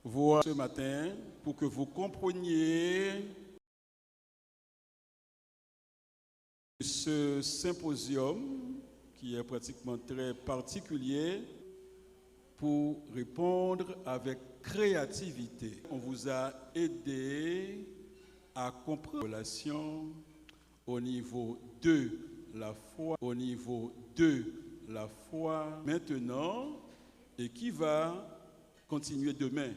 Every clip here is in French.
voir ce matin pour que vous compreniez ce symposium qui est pratiquement très particulier pour répondre avec créativité. On vous a aidé à comprendre la relation au niveau de la foi, maintenant, et qui va continuer demain,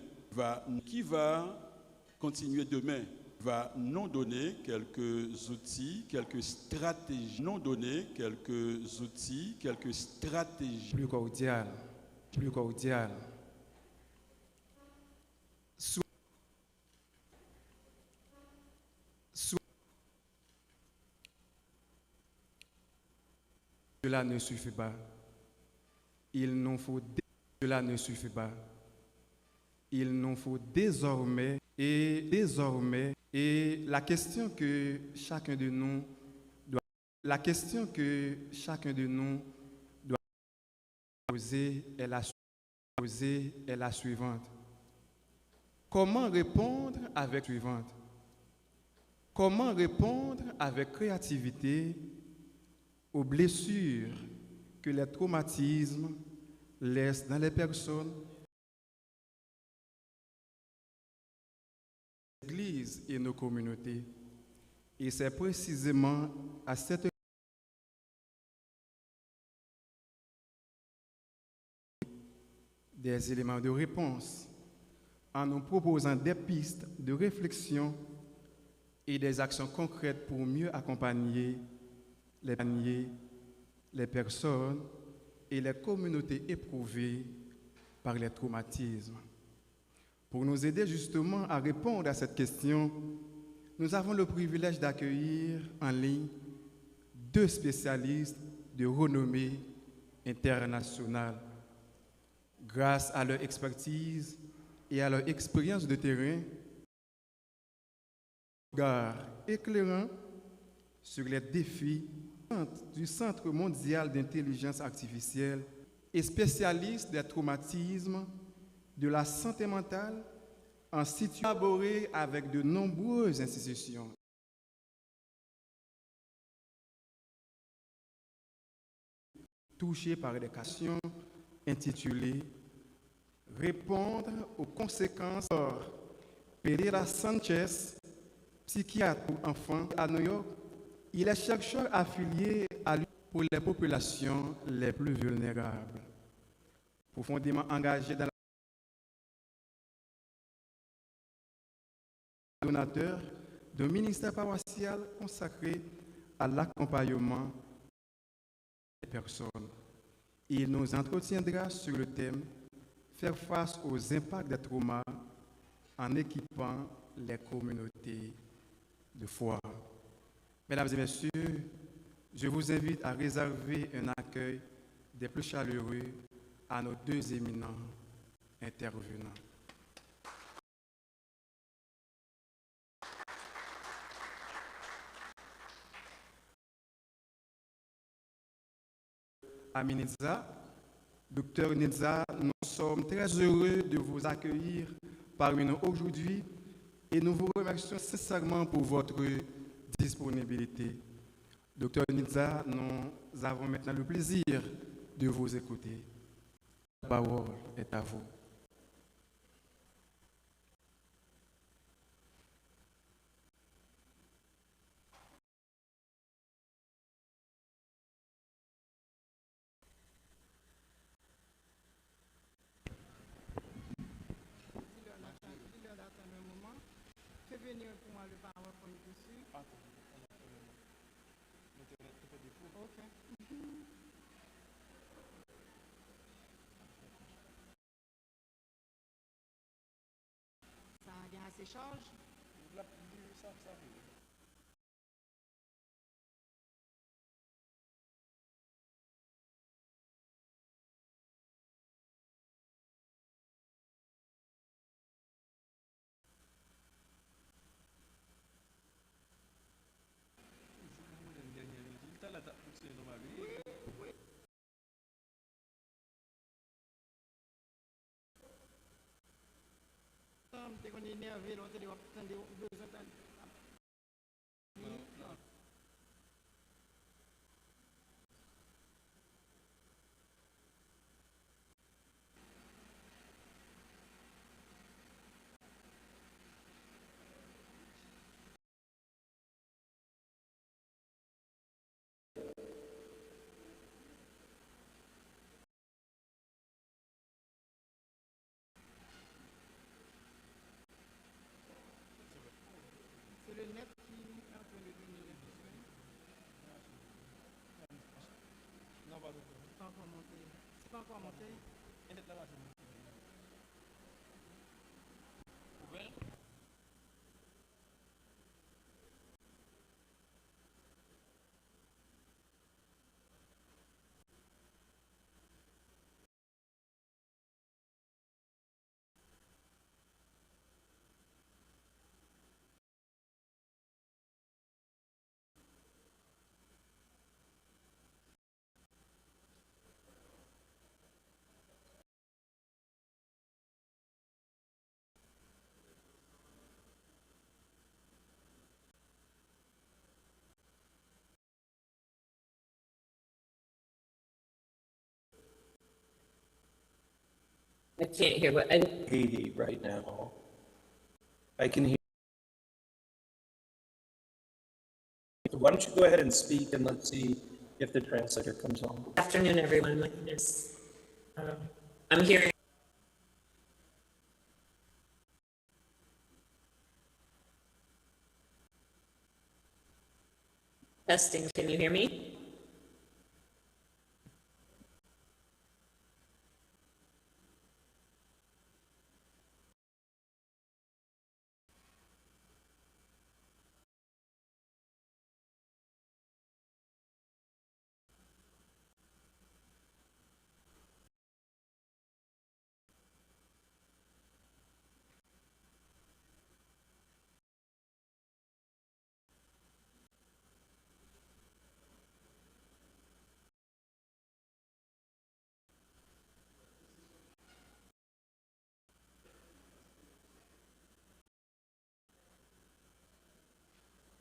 va nous donner quelques outils, quelques stratégies, Plus cordial. Cela ne suffit pas. Il nous faut désormais et la question que chacun de nous doit poser est la suivante. Comment répondre avec créativité aux blessures que les traumatismes laissent dans les personnes, l'Église et nos communautés. Et c'est précisément à cette des éléments de réponse en nous proposant des pistes de réflexion et des actions concrètes pour mieux accompagner les personnes et les communautés éprouvées par les traumatismes. Pour nous aider justement à répondre à cette question, nous avons le privilège d'accueillir en ligne deux spécialistes de renommée internationale. Grâce à leur expertise et à leur expérience de terrain, regard éclairant sur les défis du Centre mondial d'intelligence artificielle et spécialiste des traumatismes, de la santé mentale, en collaboré avec de nombreuses institutions. Touchées par des questions intitulées Répondre aux conséquences. Pereira Sanchez, psychiatre pour enfants à New York, il est chercheur affilié à l'Union pour les populations les plus vulnérables. Profondément engagé dans la donateur d'un ministère paroissial consacré à l'accompagnement des personnes. Il nous entretiendra sur le thème Faire face aux impacts des traumas en équipant les communautés de foi. Mesdames et messieurs, je vous invite à réserver un accueil des plus chaleureux à nos deux éminents intervenants. Ami Nidza, Docteur Nidza, nous sommes très heureux de vous accueillir parmi nous aujourd'hui et nous vous remercions sincèrement pour votre disponibilité. Docteur Nidza, nous avons maintenant le plaisir de vous écouter. La parole est à vous. Échange. T'es qu'on est énervé, l'autre est besoin de c'est le net qui est en train de donner l'impression. Non, pas du tout. C'est pas encore monté. C'est pas encore monté. Elle est là, c'est monté. Ouvert. I can't hear what, 80 right now. I can hear. Why don't you go ahead and speak and let's see if the translator comes on. afternoon, everyone, my goodness. I'm hearing. Testing, can you hear me?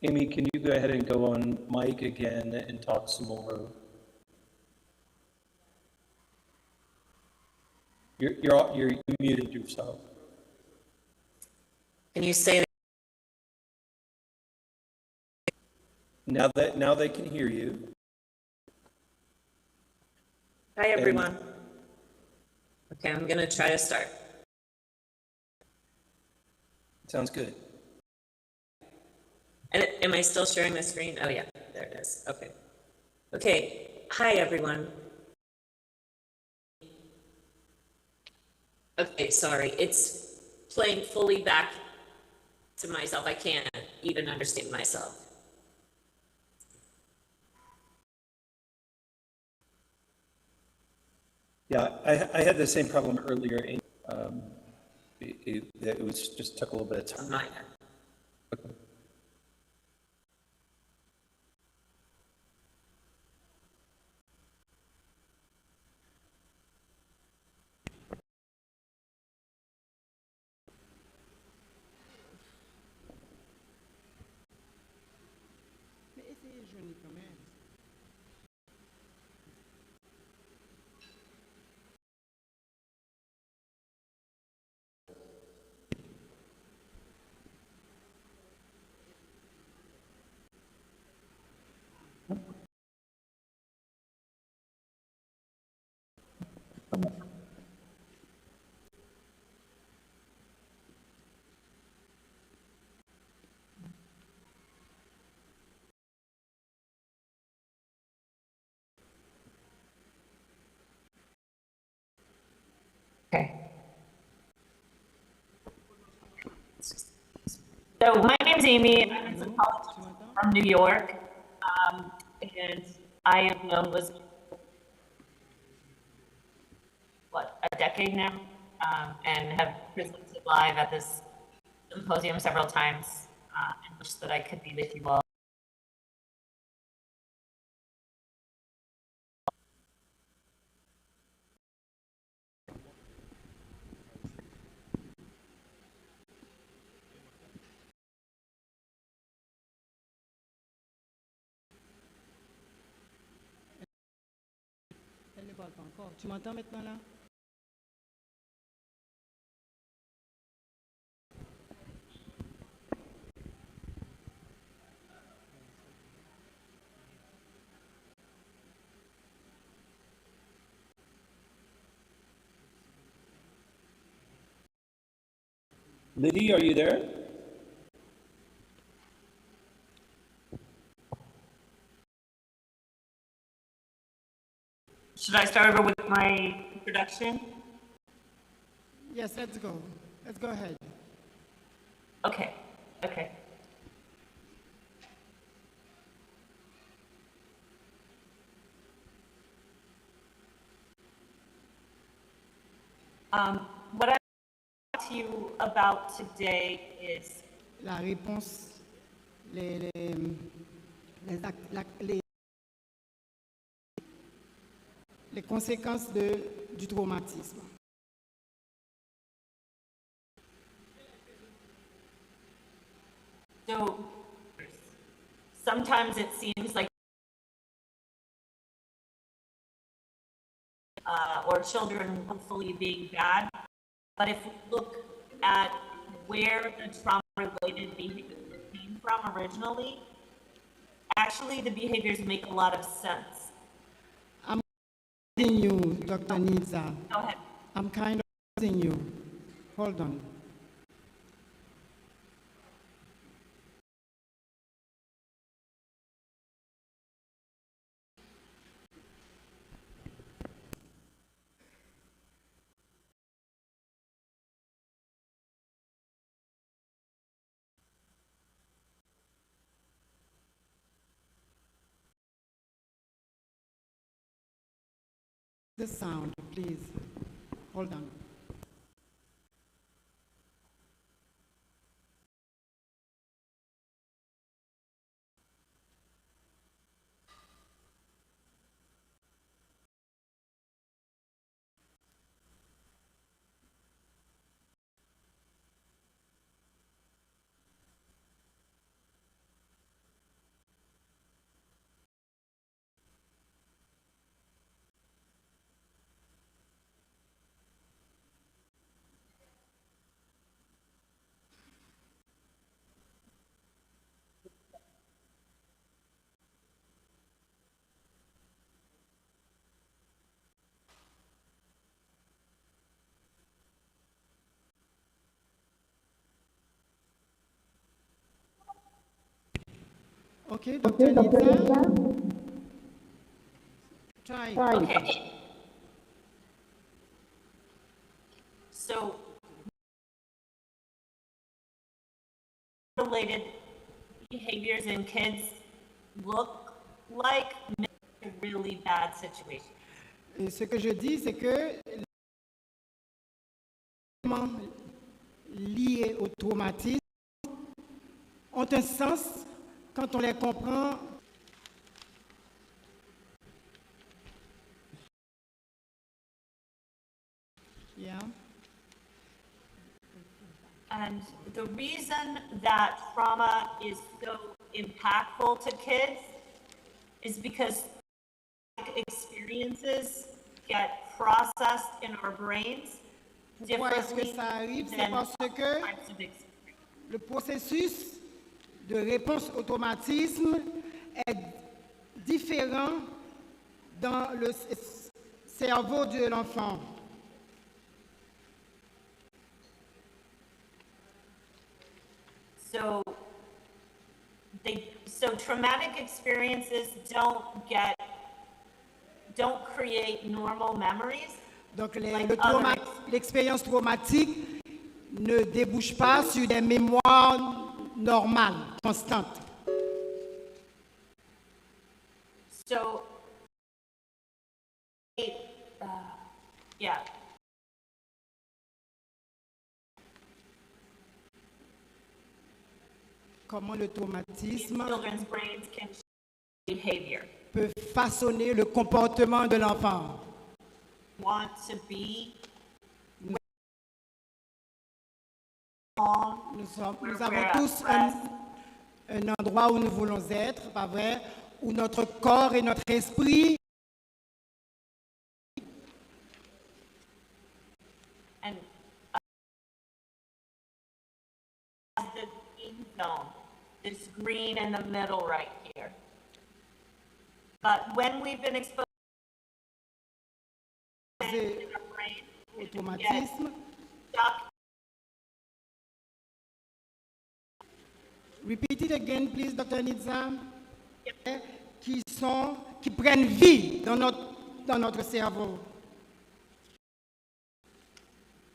Amy, can you go ahead and go on mic again and talk some more? You muted yourself. Can you say that? Now they can hear you. Hi, everyone. Okay, I'm gonna try to start. Sounds good. And am I still sharing the screen? Oh yeah, there it is. Okay. Okay, hi, everyone. Okay, sorry, it's playing fully back to myself. I can't even understand myself. Yeah, I had the same problem earlier. It was just took a little bit of time. On my end. Okay. Mais essayez de joindre quand même. Okay. So my name's Amy. I'm a psychologist from New York, and I have known Liz a decade now, and have presented live at this symposium several times, and wish that I could be with you all. ne parle pas encore. Tu m'entends maintenant là? Liddy, are you there? Should I start over with my introduction? Yes, let's go. Let's go ahead. Okay, okay. What I want to talk to you about today is La réponse, les conséquences du traumatisme. so sometimes it seems like or children hopefully being bad, but if we look at where the trauma-related behavior came from originally, actually the behaviors make a lot of sense. I'm losing you, Dr. Nidza. Go ahead. I'm kind of losing you. Hold on. The sound, please. Hold on. Okay, Dr. Nidza. Try. Okay. So related behaviors in kids look like a really bad situation. Et ce que je dis, c'est que les éléments liés au traumatisme ont un sens quand on les comprend. Yeah. And the reason that trauma is so impactful to kids is because experiences get processed in our brains Pourquoi est-ce que differently ça arrive? C'est than parce que types of experiences. le processus de réponse au traumatisme est différent dans le cerveau de l'enfant. So traumatic experiences don't create normal memories. Donc Like other l'expérience traumatique ne débouche pas sur des mémoires normales, constantes. So, yeah. Comment le traumatisme Children's brains can change behavior. peut façonner le comportement de l'enfant. Want to be calm, Nous avons tous un endroit où nous voulons être, pas vrai, où notre corps et notre esprit And the green zone, this green in the middle right here. But when we've been exposed to our brain, au it gets traumatisme. stuck. Repeat it again, please, Dr. Nizam. Qui prennent vie dans notre cerveau.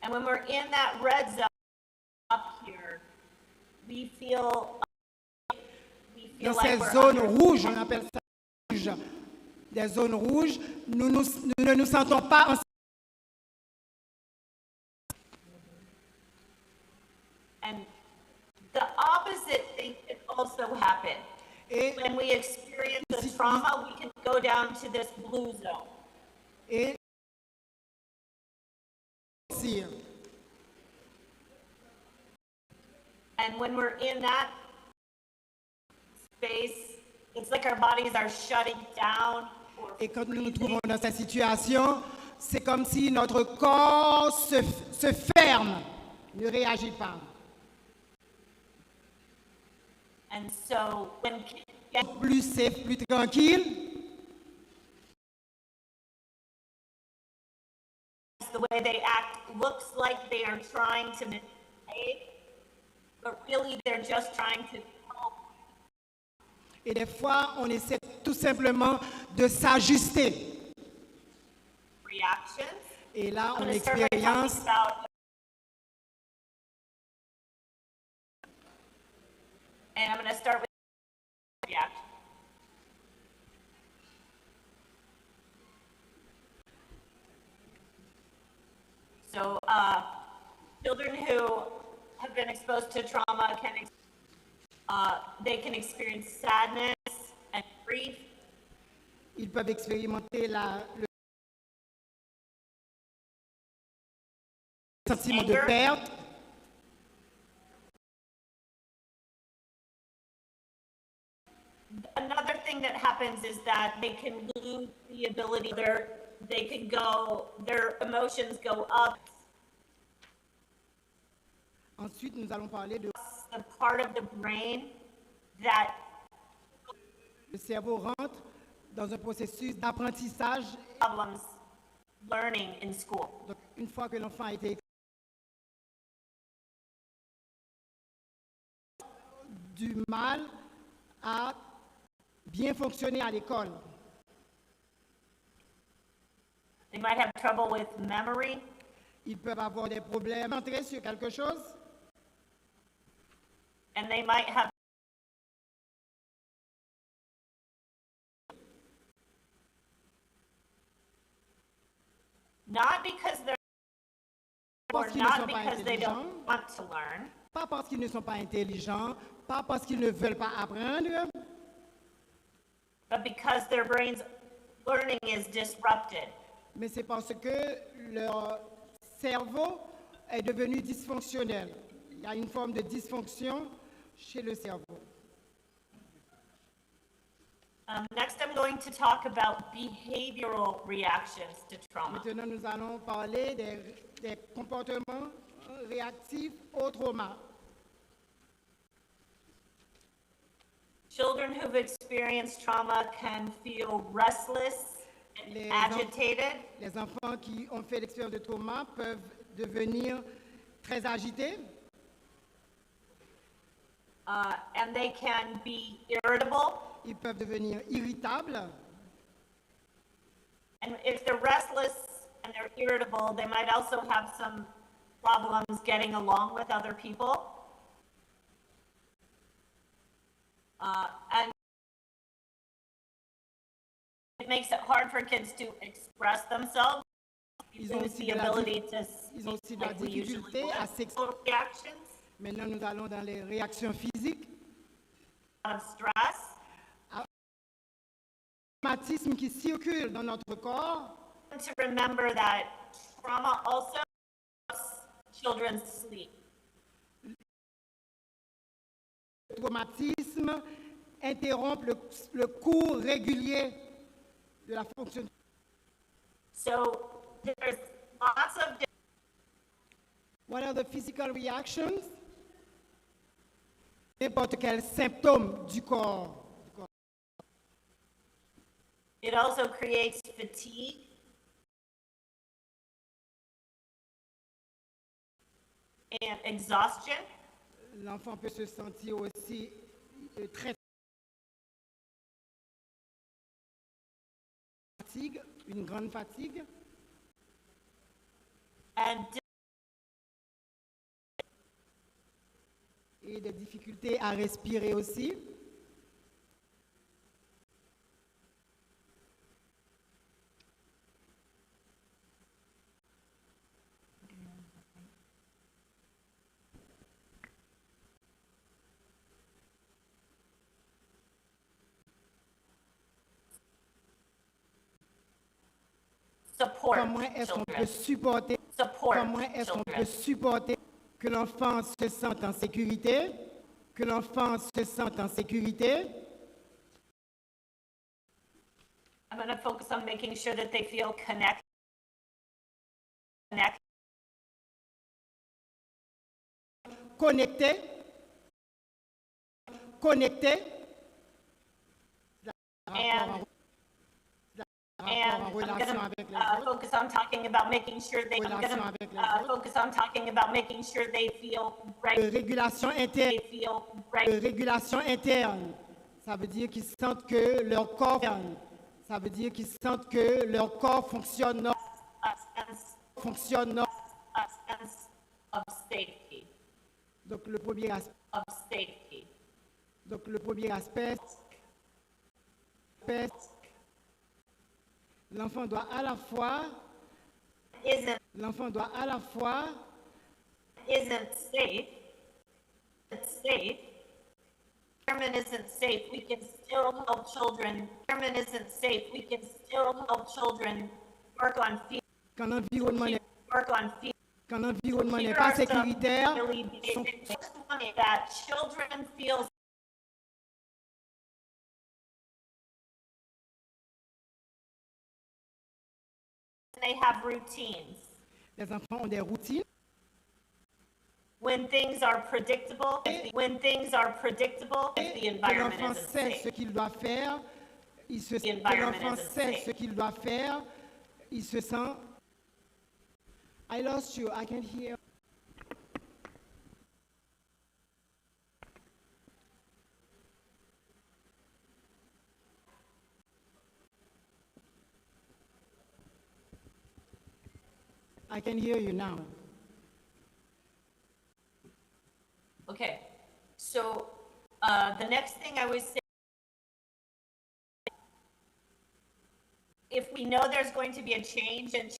And when we're in that red zone up here, we feel Dans like ces we're zones under- rouges, on appelle ça rouge. Des zones rouges, nous ne nous sentons pas en And the opposite thing can also happen. et, When we experience the trauma, we can go down to this blue zone. et aussi. And when we're in that space, it's like our bodies are shutting down. Or Et quand nous nous trouvons dans cette situation, c'est comme si notre corps se ferme, ne réagit pas. And so when kids get Plus safe, plus tranquille, the way they act looks like they are trying to misbehave, but really they're just trying to help. et des fois, on essaie tout simplement de s'ajuster. Reactions. Et là, I'm on going to start by talking expérience about, and I'm going to start with reaction. So, children who have been exposed to trauma they can experience sadness and grief. ils peuvent expérimenter le sentiment de Anger. perte. Another thing that happens is that they can lose the ability, their emotions go up. Ensuite, nous allons parler de The part of the brain that le cerveau rentre dans un processus d'apprentissage. problems learning in school. Donc, une fois que l'enfant a été du mal à bien fonctionner à l'école. They might have trouble with memory. Ils peuvent avoir des problèmes d'entrer sur quelque chose. And they might have not because they're or Parce qu'ils ne not sont pas because they intelligents, don't want to learn, pas parce qu'ils ne sont pas intelligents, pas parce qu'ils ne veulent pas apprendre, but because their brain's learning is disrupted. mais c'est parce que leur cerveau est devenu dysfonctionnel. Il y a une forme de dysfonction chez le cerveau. Next, I'm going to talk about behavioral reactions to trauma. Maintenant, nous allons parler des comportements réactifs au trauma. Children who've experienced trauma can feel restless and Les agitated. Les enfants qui ont fait l'expérience de trauma peuvent devenir très agités. And they can be irritable. Ils peuvent devenir irritables. And if they're restless and they're irritable, they might also have some problems getting along with other people. And it makes it hard for kids to express themselves. Ils ont Lose aussi the de la ability to ils ont speak aussi de la like we usually difficulté would. à s'exprimer. Reactions, Maintenant, nous allons dans les réactions physiques. a lot of stress. Traumatisme qui circule dans notre corps. To remember that trauma also helps children sleep. Le traumatisme interrompt le cours régulier de la fonction. So there's lots of What are the physical reactions? N'importe quel symptôme du corps. It also creates fatigue and exhaustion. L'enfant peut se sentir aussi très fatigue, une grande fatigue. And Et des difficultés à respirer aussi. support Comment est-ce qu'on children. peut supporter, Support comment est-ce qu'on children. peut supporter que l'enfant se sente en sécurité, que l'enfant se sente en sécurité. I'm going to focus on making sure that they feel connected. Connecté, And en I'm relation going avec les to autres. focus on talking about making sure they. I'm Relation going avec les to autres. focus on talking about making sure they feel regular. Régulation interne. They feel regular. Régulation interne. Ça veut dire qu'ils sentent que leur corps, ça veut dire qu'ils sentent que leur corps fonctionne, fonctionne. A sense of safety. Donc le premier aspect. Of safety. Donc le premier aspect, l'enfant doit à la fois, Isn't safe. It's safe. Environment isn't safe. We can still help children. Environment isn't safe. We can still help children work on fear. quand l'environnement n'est Work on fear. quand l'environnement n'est Here pas are some sécuritaire, really sont- basic first one is that children feel they have routines. les enfants ont des routines. When things are predictable, if the Que environment l'enfant isn't sait safe. ce qu'il doit faire, que environment l'enfant isn't sait safe. ce qu'il doit faire, il se sent. I lost you. I can hear. I can hear you now. Okay, so the next thing I would say, if we know there's going to be a change and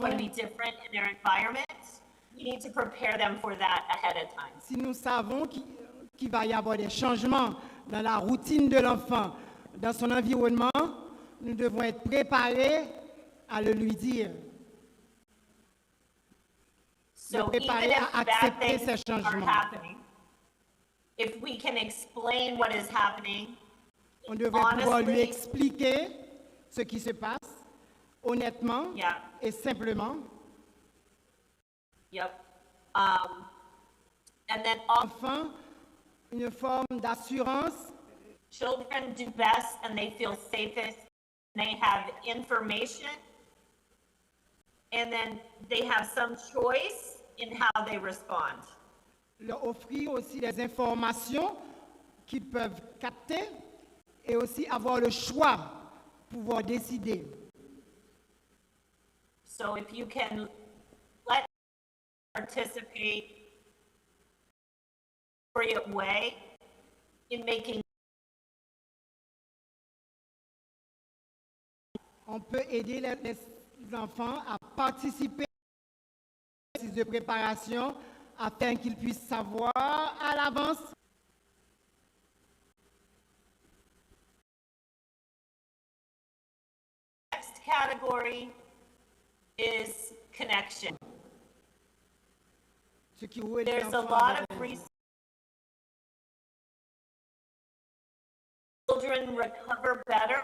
going to be different in their environment, we need to prepare them for that ahead of time. Si nous savons qu'il va y avoir des changements dans la routine de l'enfant, dans son environnement, nous devons être préparés à le lui dire. So even préparer if à bad accepter things ces are changements. happening, if we can explain what is happening, On devrait pouvoir lui honestly, expliquer ce qui se passe, honnêtement Yeah. et simplement. yep. And then Enfin, une forme d'assurance. children do best and they feel safest. They have information and then they have some choice in how they respond. Leur offrir aussi des informations qu'ils peuvent capter et aussi avoir le choix, pouvoir décider. So if you can let participate appropriate way in making On peut aider les enfants à participer à l'exercice de préparation afin qu'ils puissent savoir à l'avance. next category is connection. Ce qui relie There's a l'enfant lot avec of les research. Children recover better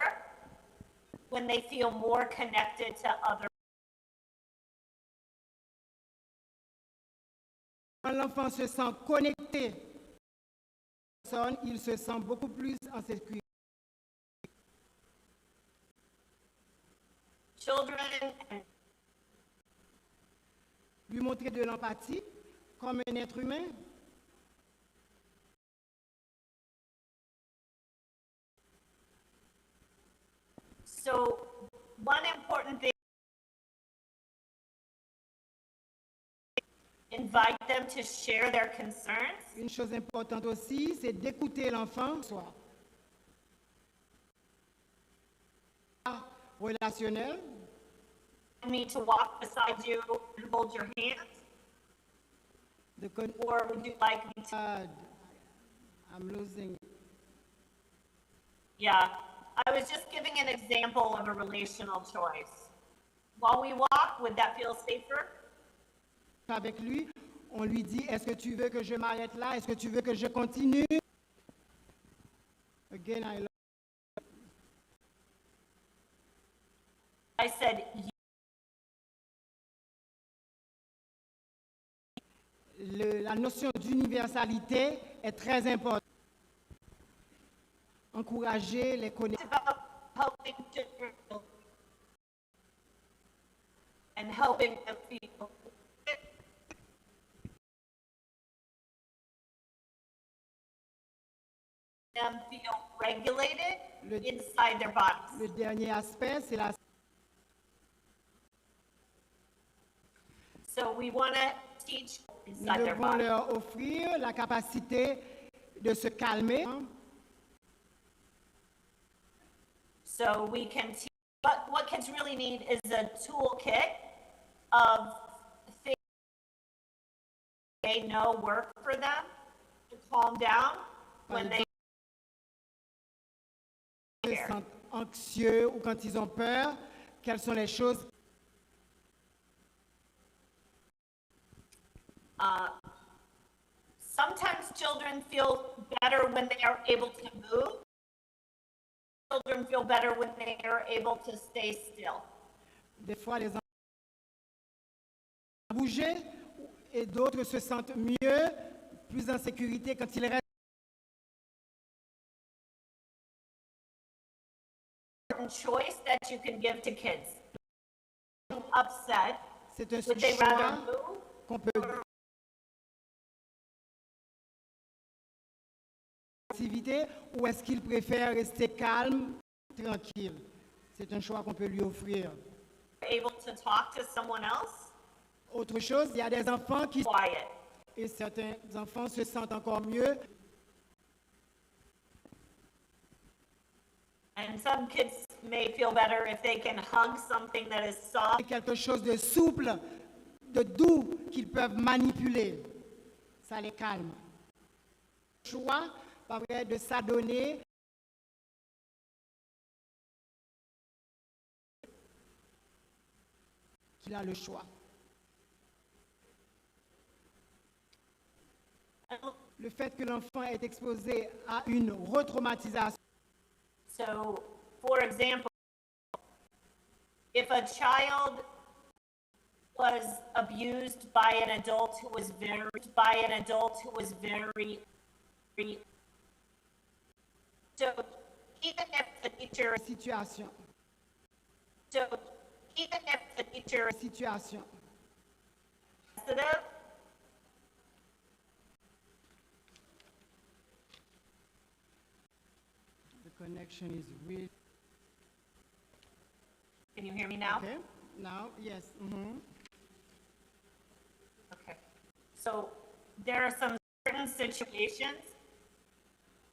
when they feel more connected to other Quand l'enfant se sent connecté, il se sent beaucoup plus en sécurité. Children and Lui montrer de l'empathie comme un être humain. so one important thing, invite them to share their concerns. Une chose importante aussi, c'est d'écouter l'enfant. Soit relationnel, Me to walk beside you and hold your hand, de con- or would you like me to? I'm losing. Yeah, I was just giving an example of a relational choice. While we walk, would that feel safer? Avec lui, on lui dit, est-ce que tu veux que je m'arrête là? Est-ce que tu veux que je continue? Again, I said, la notion d'universalité est très importante. Encourager les connaissances. about helping children and helping them feel regulated inside their bodies. Le dernier aspect, c'est la So we want to teach Nous inside their devons bodies. leur offrir la capacité de se calmer. So we can teach, what kids really need is a toolkit of things they know work for them to calm down when they Ils se sentent anxieux ou quand ils ont peur, quelles sont les choses Sometimes children feel better when they are able to move. Children feel better when they are able to stay still. des fois les enfants bouger et d'autres se sentent mieux, plus en sécurité quand ils restent. Choice that you can give to kids. Upset, C'est un would they rather choix move? qu'on peut activité ou est-ce qu'il préfère rester calme, tranquille? C'est un choix qu'on peut lui offrir. Able to talk to someone else? Autre chose, il y a des enfants qui Quiet. et certains enfants se sentent encore mieux. And some kids may feel better if they can hug something that is soft. Quelque chose de souple, de doux qu'ils peuvent manipuler. Ça les calme. Choix, pas vrai, de s'adonner. Qu'il a le choix. Le fait que l'enfant est exposé à une retraumatisation. So, for example, if a child was abused by an adult who was very, so even if the teacher, Situation. so even if the teacher is Situation. sensitive, The connection is really can you hear me now? okay. Now, yes. Okay. So there are some certain situations.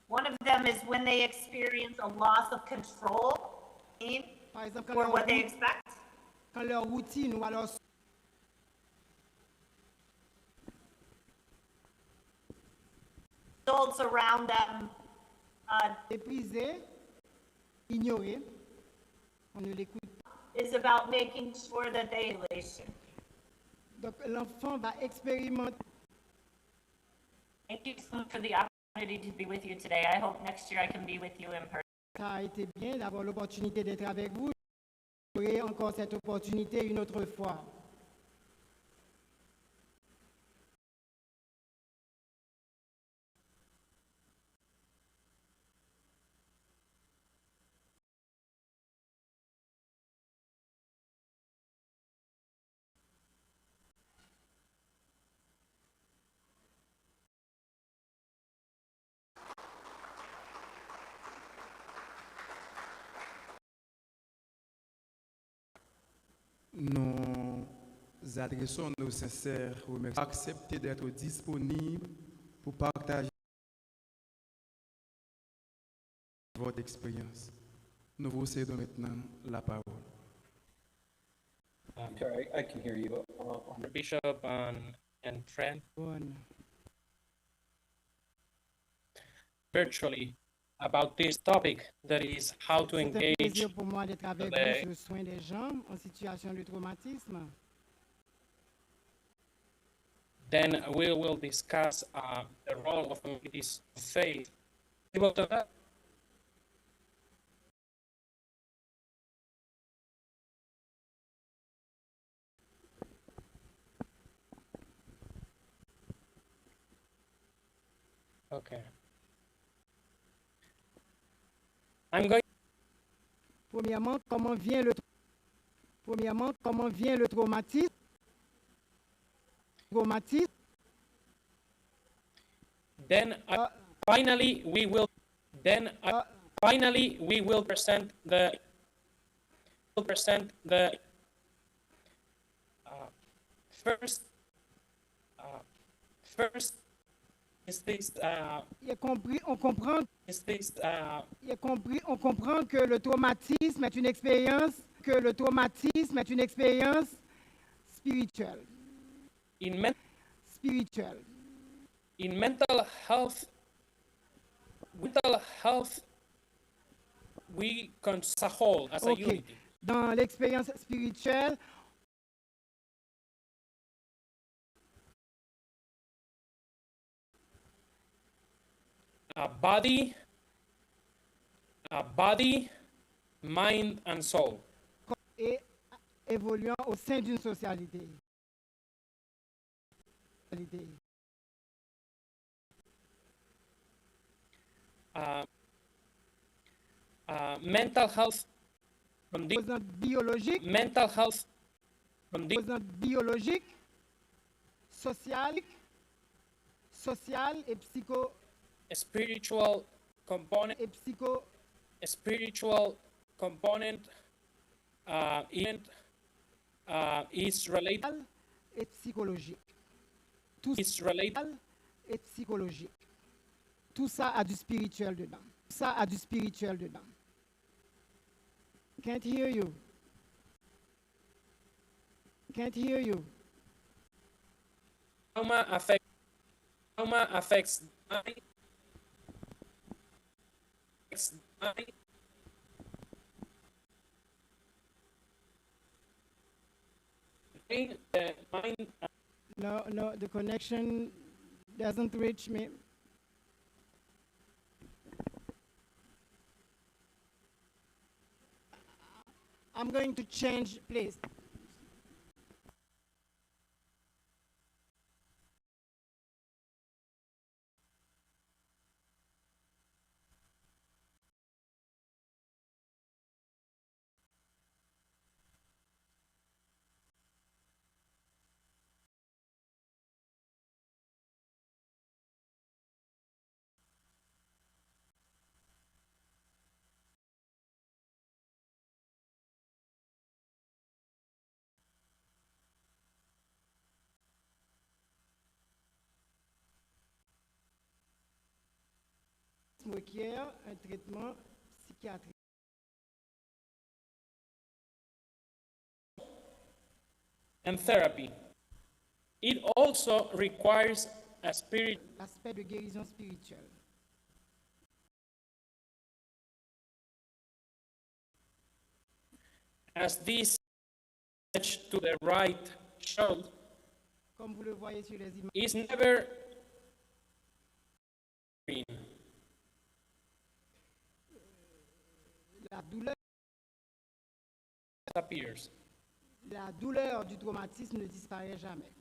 One of them is when they experience a loss of control, Par exemple, or what they expect. quand leur routine ou alors Adults around them éprisé, ignoré, on ne l'écoute pas. is about making sure that they relation. Donc l'enfant va expérimenter. Thank you so much for the opportunity to be with you today. I hope next year I can be with you in person. Ça a été bien d'avoir l'opportunité d'être avec vous. J'aurai encore cette opportunité une autre fois. Nous adressons nos sincères remerciements. Acceptez d'être disponible pour partager votre expérience. Nous vous cédons maintenant la parole. Okay, I can hear you. Bishop and friend Bonne. virtually about this topic, that is how to C'est un engage. plaisir pour moi d'être avec les- vous sur le soin des gens en situation de traumatisme. Then we will discuss the role of communities of faith. Okay. I'm going. Premièrement, comment vient le traumatisme? Then finally we will. Then finally we will present the. First. First is this. Is this. On comprend que le traumatisme est une expérience, spirituelle. In mental health, we as a whole, as a unity. Dans l'expérience spirituelle, A body, mind and soul. et évoluant au sein d'une socialité. Mental health from the Biologique, mental health from the biologique, social et spiritual component is related et psychologique. is related Et psychologique. Tout ça a du spirituel dedans. Can't hear you. trauma affects the mind. No, the connection doesn't reach me. I'm going to change place. Requiert un traitement psychiatrique. And therapy. It also requires a spirit L'aspect de guérison spirituelle. as this to the right showed Comme vous le voyez sur les images, is never la douleur, appears. la douleur du traumatisme ne disparaît jamais.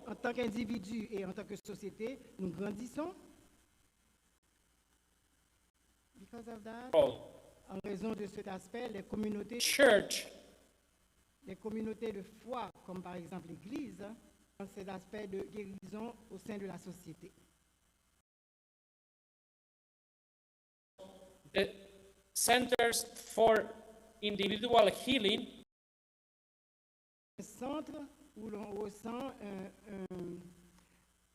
En tant qu'individu et en tant que société, nous grandissons. Because of that, en raison de cet aspect, les communautés de foi, comme par exemple l'Église, ont cet aspect de guérison au sein de la société. The Centers for Individual Healing centre où l'on ressent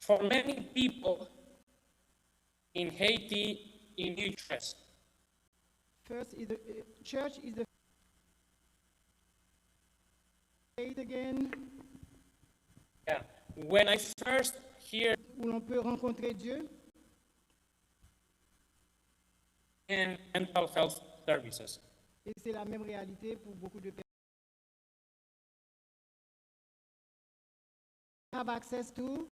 For many people in Haiti, in interest, first is the church is the faith again, yeah. When I first hear où l'on peut rencontrer Dieu, in mental health services, et c'est la même réalité pour beaucoup de personnes. Have access to,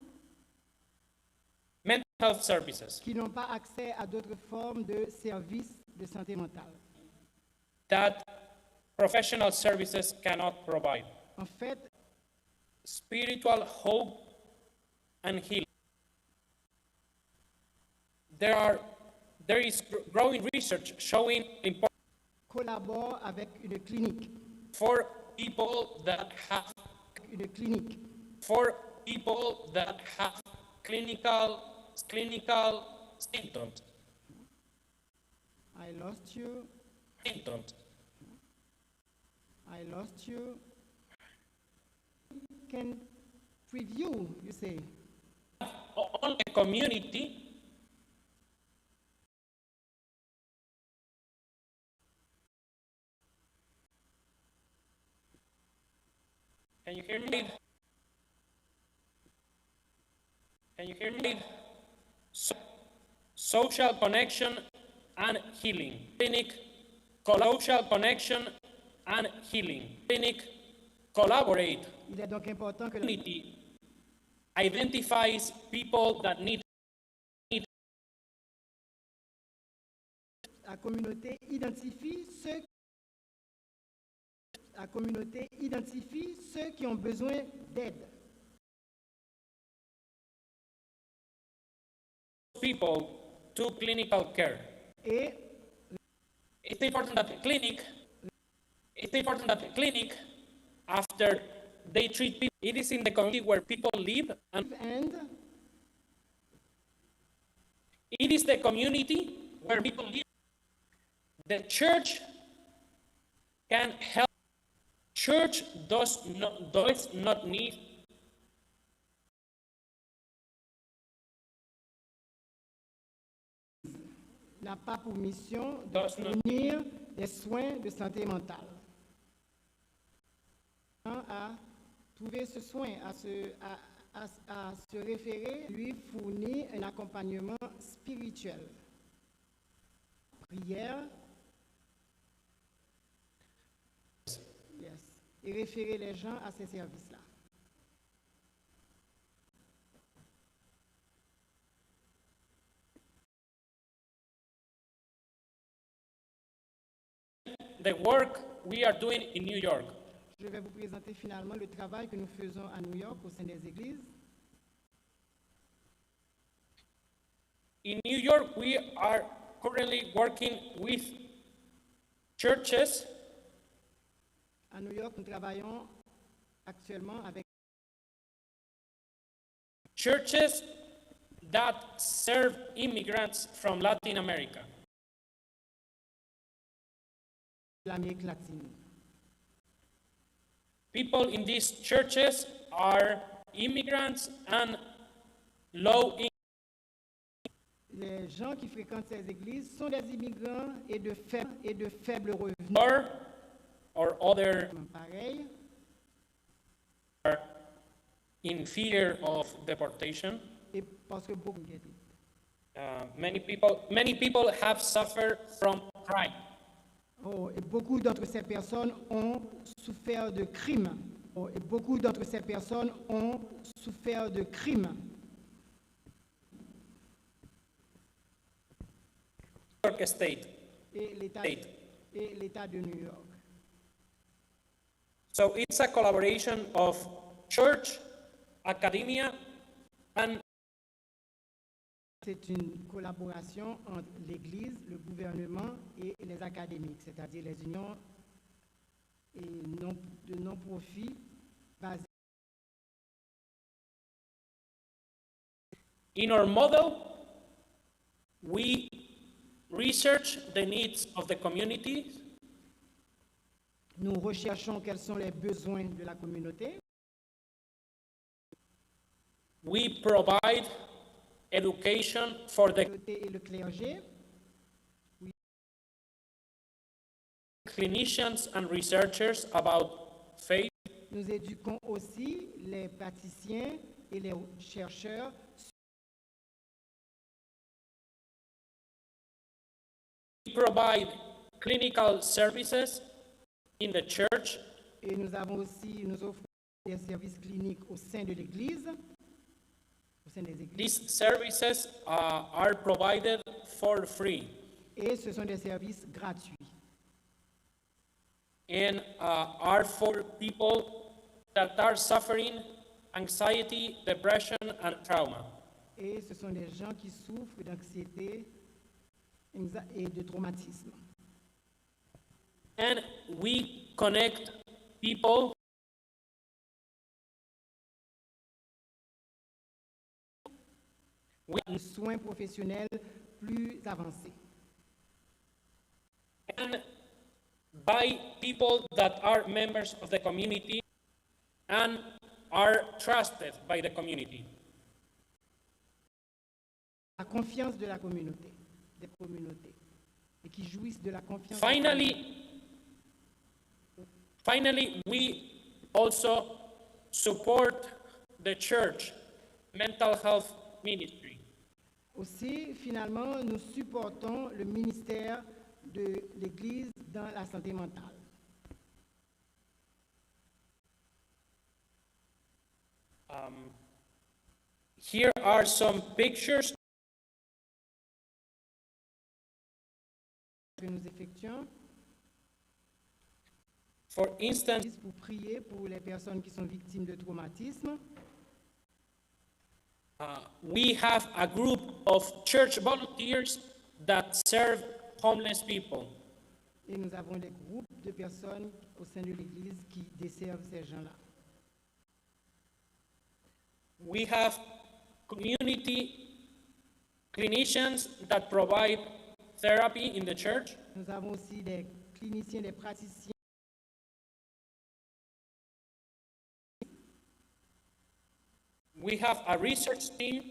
mental health services qui n'ont pas accès à d'autres formes de services de santé mentale. that professional services cannot provide. En fait, Spiritual hope and healing. There is growing research showing important collabore avec une clinique, for people that have clinical symptoms. I lost you, I lost you. Can preview, you say. On a community Can you hear me? Can you hear me? Social connection and healing. Social connection and healing. Clinic collaborate. Il est donc important que Community identifies people that need la communauté identifie ceux qui ont besoin d'aide. people to clinical care. Et It's important that the clinic, after they treat people, it is in the community where people live, and it is the community where people live. The church can help. Church does not need n'a pas pour mission de Does not- fournir des soins de santé mentale. À trouver ce soin, à se référer, lui fournir un accompagnement spirituel. Prière. Yes. Et référer les gens à ces services-là. the work we are doing in New York. Je vais vous présenter finalement le travail que nous faisons à New York au sein des églises. In New York, we are currently working with churches À New York, nous travaillons actuellement avec churches that serve immigrants from Latin America. l'Amérique latine. People in these churches are immigrants and low income. Les gens qui fréquentent ces églises sont des immigrants et de faibles revenus. Or other Pareil, are in fear of deportation. et parce que beaucoup Many people have suffered from crime. et beaucoup d'entre ces personnes ont souffert de crimes. Et beaucoup d'entre ces personnes ont souffert de crimes. New York State. Et l'État de New York. So it's a collaboration of church, academia, and C'est une collaboration entre l'Église, le gouvernement et les académiques, c'est-à-dire les unions et de non-profit basées. in our model, we research the needs of the community Nous recherchons quels sont les besoins de la communauté. We provide education for the Et le clergé. clinicians and researchers about faith. Nous éduquons aussi les praticiens et les chercheurs. We provide clinical services in the church. Et nous offrons des services cliniques au sein de l'Église, au sein des églises. These services are provided for free Et ce sont des services gratuits. and are for people that are suffering anxiety, depression, and trauma. Et ce sont des gens qui souffrent d'anxiété et de traumatisme. And we connect people Un soin professionnel plus avancé. and by people that are members of the community and are trusted by the community. La confiance de la communauté, des communautés, et qui jouissent de la confiance. de la communauté. Finally, we also support the church mental health ministry. Aussi, finalement, nous supportons le ministère de l'Église dans la santé mentale. Here are some pictures Que nous effectuons for instance. pour prier pour les personnes qui sont victimes de traumatisme. We have a group of church volunteers that serve homeless people. Et nous avons des groupes de personnes au sein de l'Église qui desservent ces gens-là. We have community clinicians that provide therapy in the church. Nous avons aussi des cliniciens, des praticiens. We have a research team,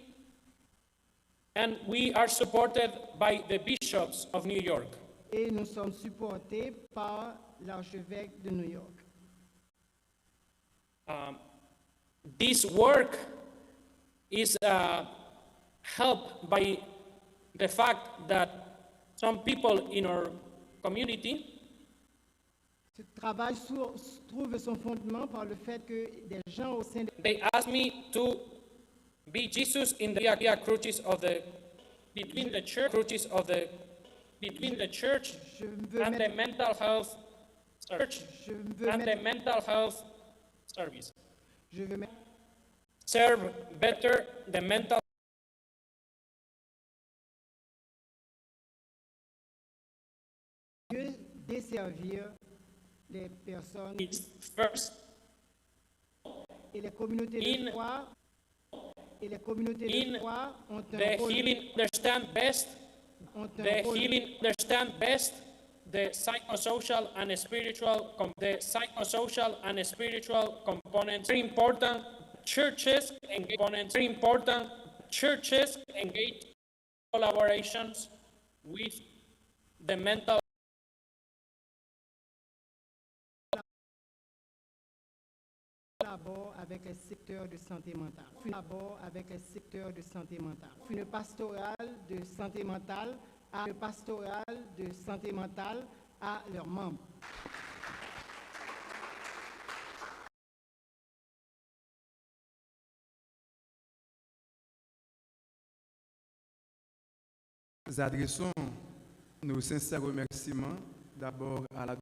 and we are supported by the bishops of New York. Et nous sommes supportés par l'archevêque de New York. This work is helped by the fact that some people in our community Ce travail trouve son fondement par le fait que des gens au sein de they asked me to be Jesus in the Via Crucis of the between the church crucis of the between the church je veux and the mettre, mental health church je veux and the mettre, mental health service. je veux mettre Serve better the mental mieux desservir les personnes needs first et les communautés in de foi. Et les communautés in de foi ont the un rôle, healing understand best ont un the rôle healing understand best the psychosocial and spiritual components. Very important churches engage collaborations with the mental collabore avec les secteurs de santé mentale. Collabore avec les secteurs de santé mentale. Une pastorale de santé mentale à une pastorale de santé mentale à leurs membres. Nous adressons nos sincères remerciements d'abord à la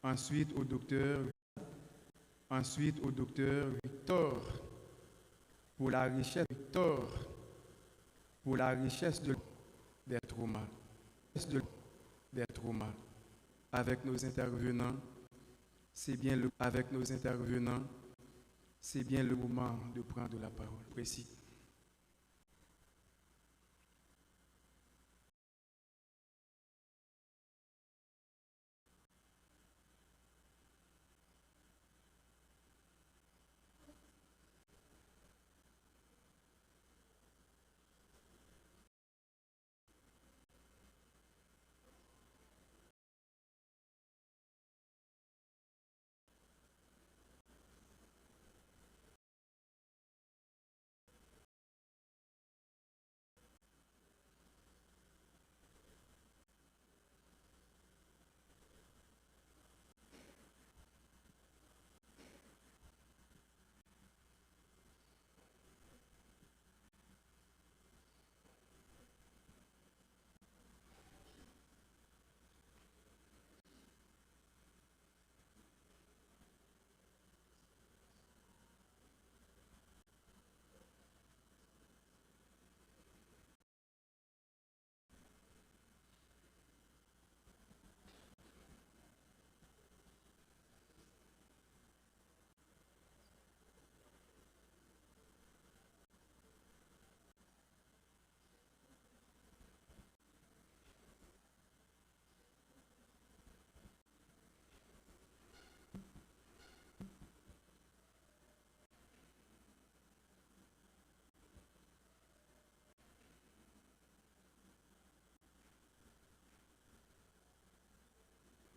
ensuite au docteur Victor pour la richesse des traumas, avec nos intervenants. C'est bien le moment de prendre la parole. Précis.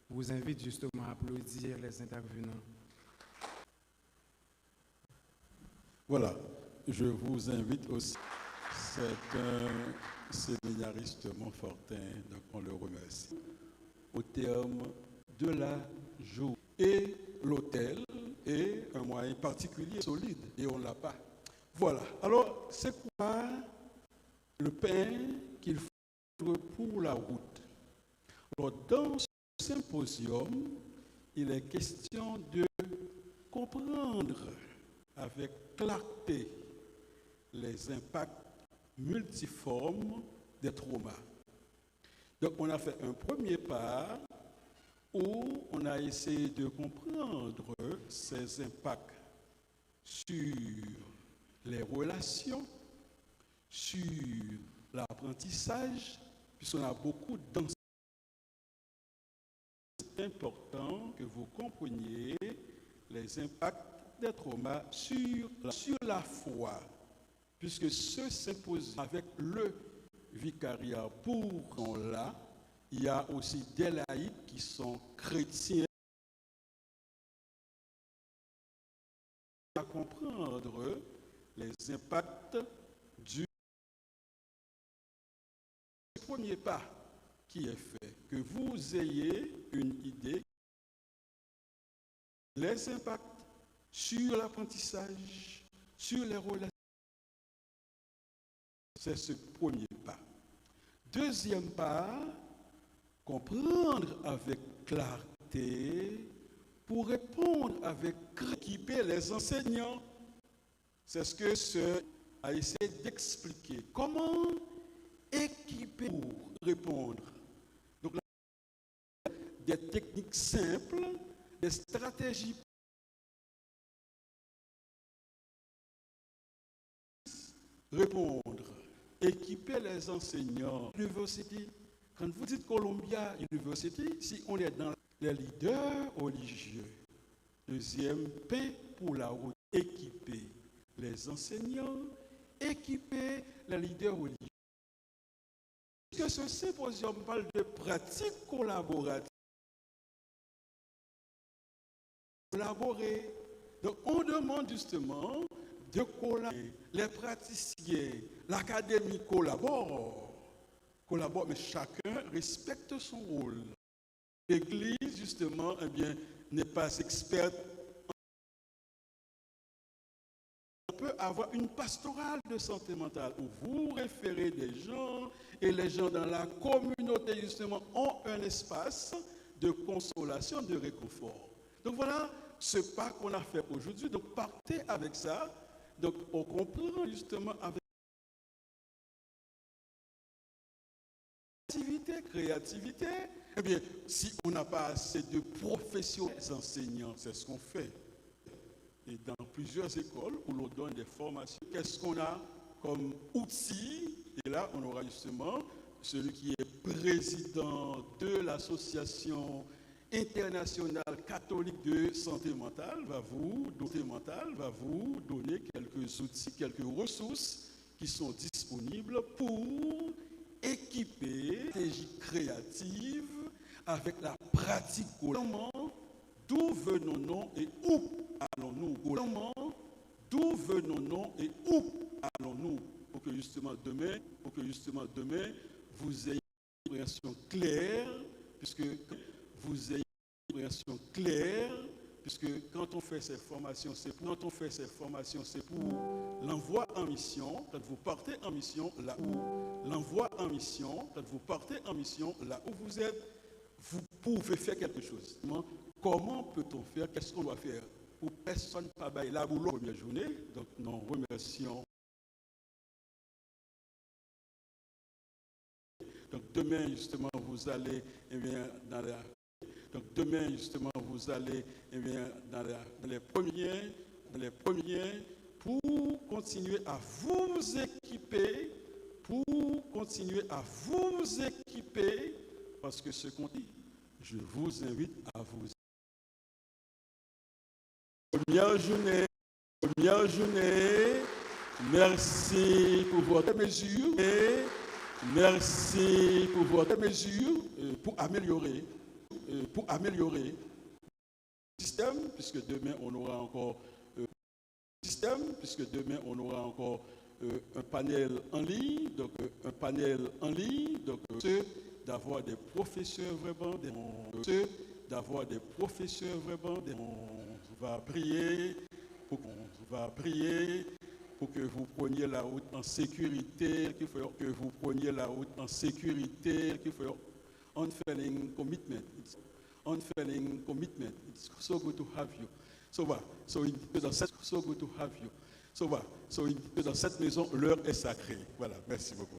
vous invite justement à applaudir les intervenants. Voilà, je vous invite aussi. C'est un séminariste montfortin, donc on le remercie. Au terme de la journée. Et l'hôtel est un moyen particulier, solide, et on ne l'a pas. Voilà. Alors, c'est quoi le pain qu'il faut pour la route? Alors, dans ce symposium, il est question de comprendre avec clarté les impacts multiformes des traumas. Donc, on a fait un premier pas où on a essayé de comprendre ces impacts sur les relations, sur l'apprentissage, puisqu'on a beaucoup d'enseignements. C'est important que vous compreniez les impacts des traumas sur la foi, puisque ce symposium avec le vicariat pour là, il y a aussi des laïcs qui sont chrétiens à comprendre les impacts du premier pas qui est fait, que vous ayez une idée les impacts sur l'apprentissage, sur les relations. C'est ce premier pas. Deuxième pas, comprendre avec clarté pour répondre avec équiper les enseignants. C'est ce que ce a essayé d'expliquer. Comment équiper pour répondre? Donc, des techniques simples, des stratégies répondre, équiper les enseignants. University, quand vous dites Columbia University, si on est dans les leaders religieux, deuxième, pain pour la route, équiper les enseignants, équiper les leaders religieux. Que ce symposium parle de pratiques collaboratives. Collaborer. Donc on demande justement de collaborer. Les praticiens, l'académie collaborent, mais chacun respecte son rôle. L'Église, justement, eh bien, n'est pas experte. On peut avoir une pastorale de santé mentale où vous référez des gens et les gens dans la communauté, justement, ont un espace de consolation, de réconfort. Donc voilà ce pas qu'on a fait aujourd'hui. Donc partez avec ça. Donc on comprend justement avec créativité. Eh bien, si on n'a pas assez de professionnels enseignants, c'est ce qu'on fait. Et dans plusieurs écoles où l'on donne des formations, qu'est-ce qu'on a comme outil? Et là, on aura justement celui qui est président de l'association internationale catholique de santé mentale va vous donner quelques outils, quelques ressources qui sont disponibles pour équiper des stratégies créatives avec la pratique. Comment, d'où venons-nous et où allons-nous? Comment, d'où venons-nous et où allons-nous? Pour que justement demain, vous ayez une compréhension claire, puisque quand on fait ces formations, c'est pour l'envoi en mission. Quand vous partez en mission, là où vous êtes, vous pouvez faire quelque chose. Comment peut-on faire? Qu'est-ce qu'on doit faire? Pour personne ne pas bailler la boulot la première journée. Donc nous remercions. Donc demain, justement, vous allez dans les premiers pour continuer à vous équiper, parce que ce qu'on dit, je vous invite à vous. Première journée, merci pour votre mesure et merci pour votre mesure pour améliorer. pour améliorer le système, puisque demain on aura encore un panel en ligne, donc ceux d'avoir des professeurs vraiment, on va prier pour que vous preniez la route en sécurité, qu'il faut unfailing commitment. It's so good to have you. Dans cette maison, l'heure est sacrée. Voilà, merci beaucoup.